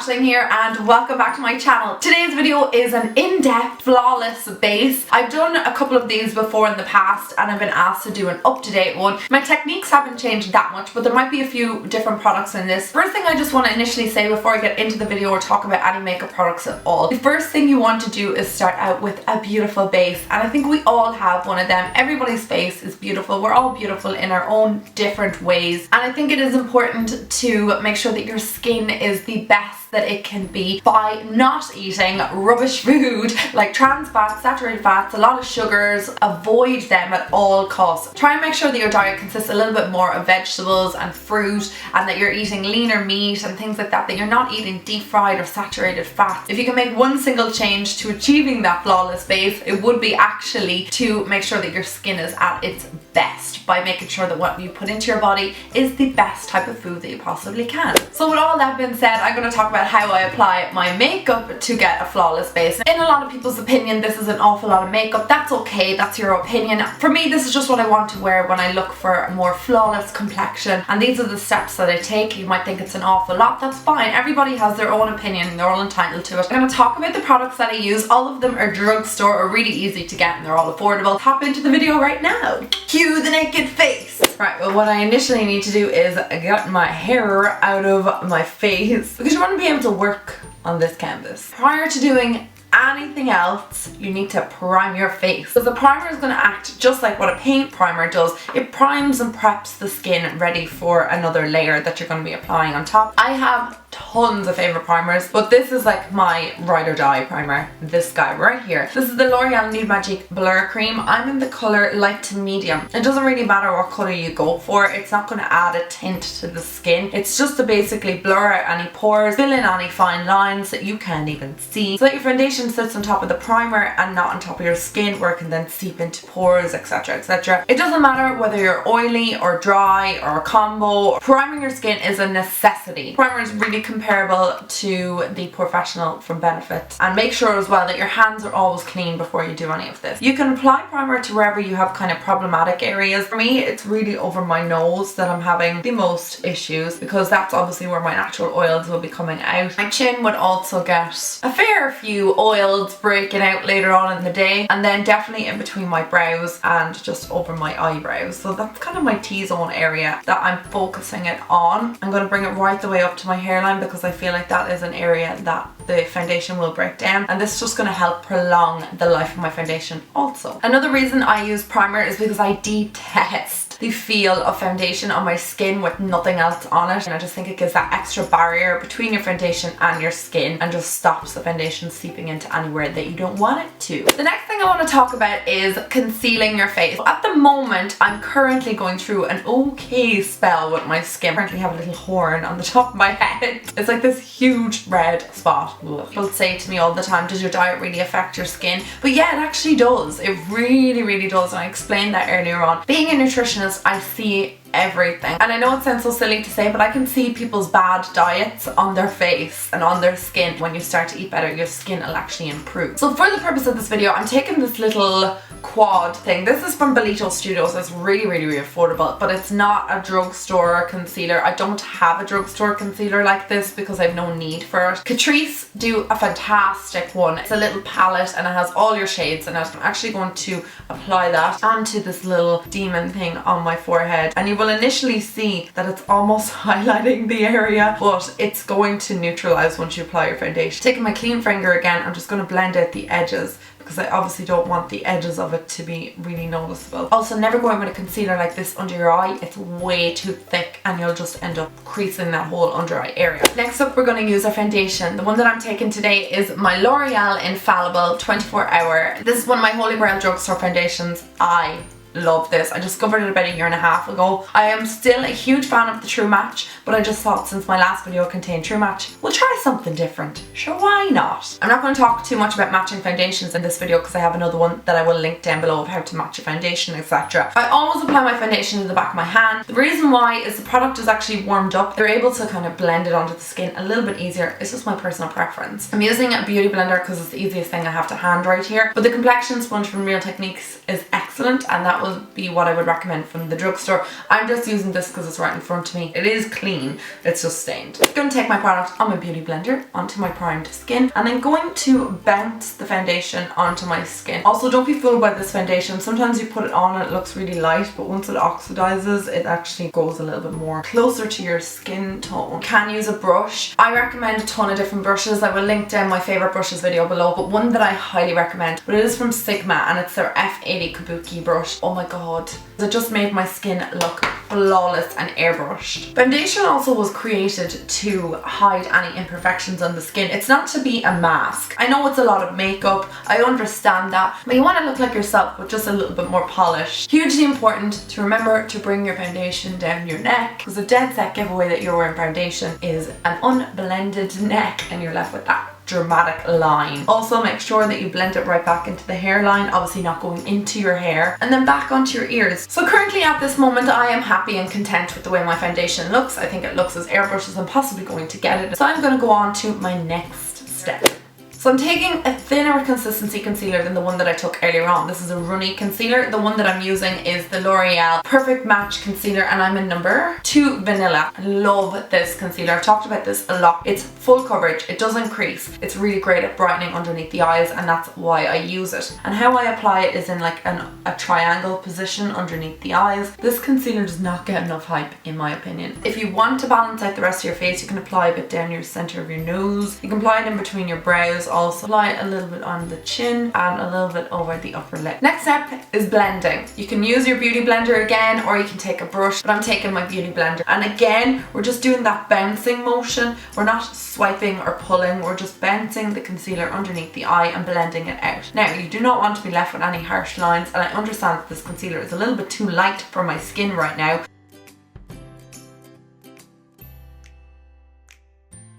Aisling here and welcome back to my channel. Today's video is an in-depth flawless base. I've done a couple of these before in the past and I've been asked to do an up-to-date one. My techniques haven't changed that much, but there might be a few different products in this. First thing I just want to initially say before I get into the video or talk about any makeup products at all, the first thing you want to do is start out with a beautiful base, and I think we all have one of them. Everybody's face is beautiful. We're all beautiful in our own different ways, and I think it is important to make sure that your skin is the best that it can be by not eating rubbish food like trans fats, saturated fats, a lot of sugars. Avoid them at all costs. Try and make sure that your diet consists a little bit more of vegetables and fruit, and that you're eating leaner meat and things like that, that you're not eating deep fried or saturated fats. If you can make one single change to achieving that flawless base, it would be actually to make sure that your skin is at its best by making sure that what you put into your body is the best type of food that you possibly can. So with all that being said, I'm going to talk about how I apply my makeup to get a flawless base. In a lot of people's opinion, this is an awful lot of makeup. That's okay, that's your opinion. For me, this is just what I want to wear when I look for a more flawless complexion, and these are the steps that I take. You might think it's an awful lot, that's fine. Everybody has their own opinion and they're all entitled to it. I'm going to talk about the products that I use. All of them are drugstore or really easy to get and they're all affordable. Hop into the video right now. Cue the naked face. Right, well, what I initially need to do is get my hair out of my face because you want to be able to work on this canvas. Prior to doing anything else, you need to prime your face, because the primer is going to act just like what a paint primer does. It primes and preps the skin ready for another layer that you're going to be applying on top. I have tons of favorite primers, but this is like my ride or die primer. This guy right here. This is the L'Oreal Nude Magic Blur Cream. I'm in the color light to medium. It doesn't really matter what color you go for. It's not going to add a tint to the skin. It's just to basically blur out any pores, fill in any fine lines that you can't even see, so that your foundation sits on top of the primer and not on top of your skin, where it can then seep into pores, etc, etc. It doesn't matter whether you're oily or dry or a combo. Priming your skin is a necessity. Primer is really comparable to the professional from Benefit, and make sure as well that your hands are always clean before you do any of this. You can apply primer to wherever you have kind of problematic areas. For me, it's really over my nose that I'm having the most issues, because that's obviously where my natural oils will be coming out. My chin would also get a fair few oils breaking out later on in the day, and then definitely in between my brows and just over my eyebrows. So that's kind of my T-zone area that I'm focusing it on. I'm going to bring it right the way up to my hairline, because I feel like that is an area that the foundation will break down, and this is just going to help prolong the life of my foundation also. Another reason I use primer is because I detest the feel of foundation on my skin with nothing else on it, and I just think it gives that extra barrier between your foundation and your skin and just stops the foundation seeping into anywhere that you don't want it to. The next thing I want to talk about is concealing your face. At the moment, I'm currently going through an okay spell with my skin. I currently have a little horn on the top of my head. It's like this huge red spot. Ugh. People say to me all the time, does your diet really affect your skin? But yeah, it actually does. It really, really does, and I explained that earlier on. Being a nutritionist, I see everything, and I know it sounds so silly to say, but I can see people's bad diets on their face and on their skin. When you start to eat better, your skin will actually improve. So for the purpose of this video, I'm taking this little quad thing. This is from Bachelor Studios. It's really, really, really affordable, but it's not a drugstore concealer. I don't have a drugstore concealer like this because I have no need for it. Catrice do a fantastic one. It's a little palette and it has all your shades in it. I'm actually going to apply that onto this little demon thing on my forehead, and you will initially see that it's almost highlighting the area, but it's going to neutralize once you apply your foundation. Taking my clean finger again, I'm just going to blend out the edges, because I obviously don't want the edges of it to be really noticeable. Also, never go in with a concealer like this under your eye. It's way too thick and you'll just end up creasing that whole under eye area. Next up, we're going to use our foundation. The one that I'm taking today is my L'Oreal Infallible 24 Hour. This is one of my Holy Grail drugstore foundations. I love this. I discovered it about a year and a half ago. I am still a huge fan of the True Match, but I just thought since my last video contained True Match, we'll try something different. Sure, why not? I'm not going to talk too much about matching foundations in this video because I have another one that I will link down below of how to match a foundation, etc. I always apply my foundation to the back of my hand. The reason why is the product is actually warmed up. You're able to kind of blend it onto the skin a little bit easier. It's just my personal preference. I'm using a beauty blender because it's the easiest thing I have to hand right here, but the complexion sponge from Real Techniques is excellent. excellent, and that would be what I would recommend from the drugstore. I'm just using this because it's right in front of me. It is clean, it's just stained. I'm going to take my product on my beauty blender onto my primed skin, and I'm going to bounce the foundation onto my skin. Also, don't be fooled by this foundation. Sometimes you put it on and it looks really light, but once it oxidizes, it actually goes a little bit more closer to your skin tone. You can use a brush. I recommend a ton of different brushes. I will link down my favorite brushes video below, but one that I highly recommend, but it is from Sigma, and it's their F80 Kabuki brush. Oh my god, it just made my skin look flawless and airbrushed. Foundation also was created to hide any imperfections on the skin. It's not to be a mask. I know it's a lot of makeup, I understand that, but you want to look like yourself with just a little bit more polish. Hugely important to remember to bring your foundation down your neck, because a dead set giveaway that you're wearing foundation is an unblended neck and you're left with that dramatic line. Also, make sure that you blend it right back into the hairline, obviously not going into your hair, and then back onto your ears. So currently at this moment I am happy and content with the way my foundation looks. I think it looks as airbrushed as I'm possibly going to get it. So I'm going to go on to my next step. So I'm taking a thinner consistency concealer than the one that I took earlier on. This is a runny concealer. The one that I'm using is the L'Oreal Perfect Match Concealer, and I'm in number 2 Vanilla. I love this concealer. I've talked about this a lot. It's full coverage. It doesn't crease. It's really great at brightening underneath the eyes, and that's why I use it. And how I apply it is in like a triangle position underneath the eyes. This concealer does not get enough hype in my opinion. If you want to balance out the rest of your face, you can apply a bit down your center of your nose. You can apply it in between your brows. Also apply a little bit on the chin and a little bit over the upper lip. Next step is blending. You can use your beauty blender again, or you can take a brush, but I'm taking my beauty blender. And again, we're just doing that bouncing motion. We're not swiping or pulling, we're just bouncing the concealer underneath the eye and blending it out. Now, you do not want to be left with any harsh lines, and I understand that this concealer is a little bit too light for my skin right now.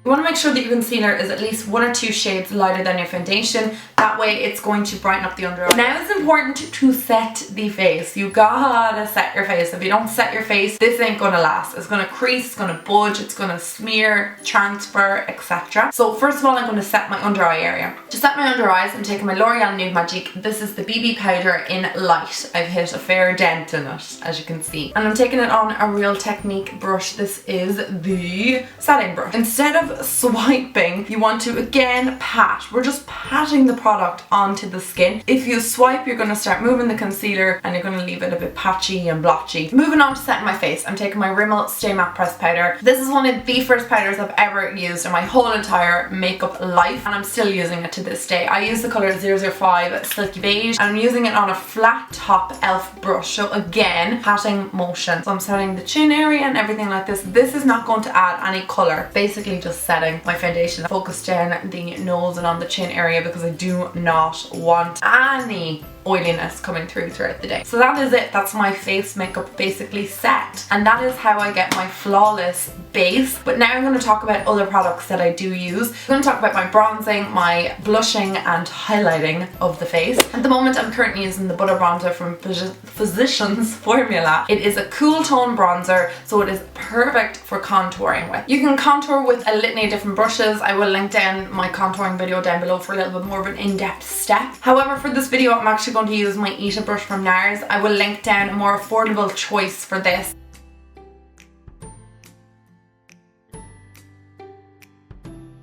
You want to make sure that your concealer is at least 1 or 2 shades lighter than your foundation. That way it's going to brighten up the under eye. Now it's important to set the face. You gotta set your face. If you don't set your face, this ain't gonna last. It's gonna crease, it's gonna budge, it's gonna smear, transfer, etc. So first of all, I'm going to set my under eye area. To set my under eyes, I'm taking my L'Oreal Nude Magic. This is the BB powder in light. I've hit a fair dent in it, as you can see. And I'm taking it on a Real Technique brush. This is the setting brush. Instead of swiping, you want to again pat. We're just patting the product onto the skin. If you swipe, you're going to start moving the concealer and you're going to leave it a bit patchy and blotchy. Moving on to setting my face, I'm taking my Rimmel Stay Matte Pressed Powder. This is one of the first powders I've ever used in my whole entire makeup life, and I'm still using it to this day. I use the colour 005 Silky Beige, and I'm using it on a flat top e.l.f. brush. So again, patting motion. So I'm setting the chin area and everything like this. This is not going to add any colour. Basically just setting my foundation. Focus down the nose and on the chin area because I do not want any oiliness coming throughout the day. So that is it. That's my face makeup basically set, and that is how I get my flawless base. But now I'm going to talk about other products that I do use. I'm going to talk about my bronzing, my blushing and highlighting of the face. At the moment I'm currently using the Butter Bronzer from Physicians Formula. It is a cool tone bronzer, so it is perfect for contouring with. You can contour with a litany of different brushes. I will link down my contouring video down below for a little bit more of an in-depth step. However, for this video I'm actually going to use my Ita brush from NARS. I will link down a more affordable choice for this.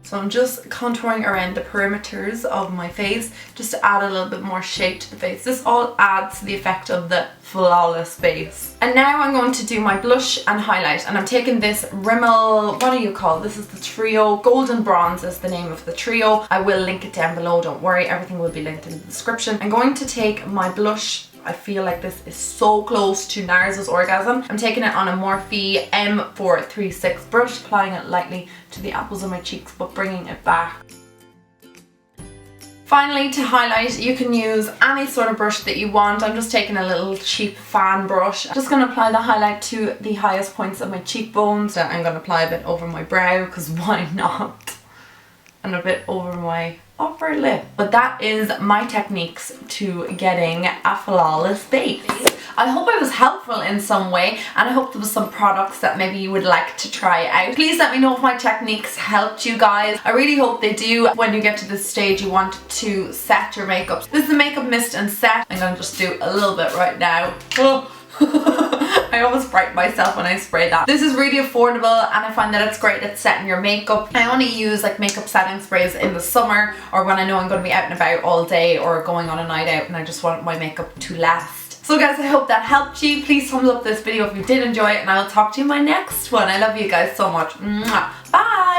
So I'm just contouring around the perimeters of my face just to add a little bit more shape to the face. This all adds to the effect of the flawless base. And now I'm going to do my blush and highlight, and I'm taking this Rimmel, what do you call it? This is the Trio. Golden Bronze is the name of the trio. I will link it down below, don't worry, everything will be linked in the description. I'm going to take my blush. I feel like this is so close to NARS's Orgasm. I'm taking it on a Morphe M436 brush, applying it lightly to the apples of my cheeks but bringing it back. Finally, to highlight, you can use any sort of brush that you want. I'm just taking a little cheap fan brush. I'm just going to apply the highlight to the highest points of my cheekbones. I'm going to apply a bit over my brow because why not? and a bit over my upper lip. But that is my techniques to getting a flawless base. I hope I was helpful in some way, and I hope there was some products that maybe you would like to try out. Please let me know if my techniques helped you guys. I really hope they do. When you get to this stage, you want to set your makeup. This is the makeup mist and set. I'm gonna just do a little bit right now. Oh. I always frighten myself when I spray that. This is really affordable, and I find that it's great at setting your makeup. I only use like makeup setting sprays in the summer, or when I know I'm going to be out and about all day or going on a night out and I just want my makeup to last. So guys, I hope that helped you. Please thumbs up this video if you did enjoy it, and I will talk to you in my next one. I love you guys so much. Mwah. Bye!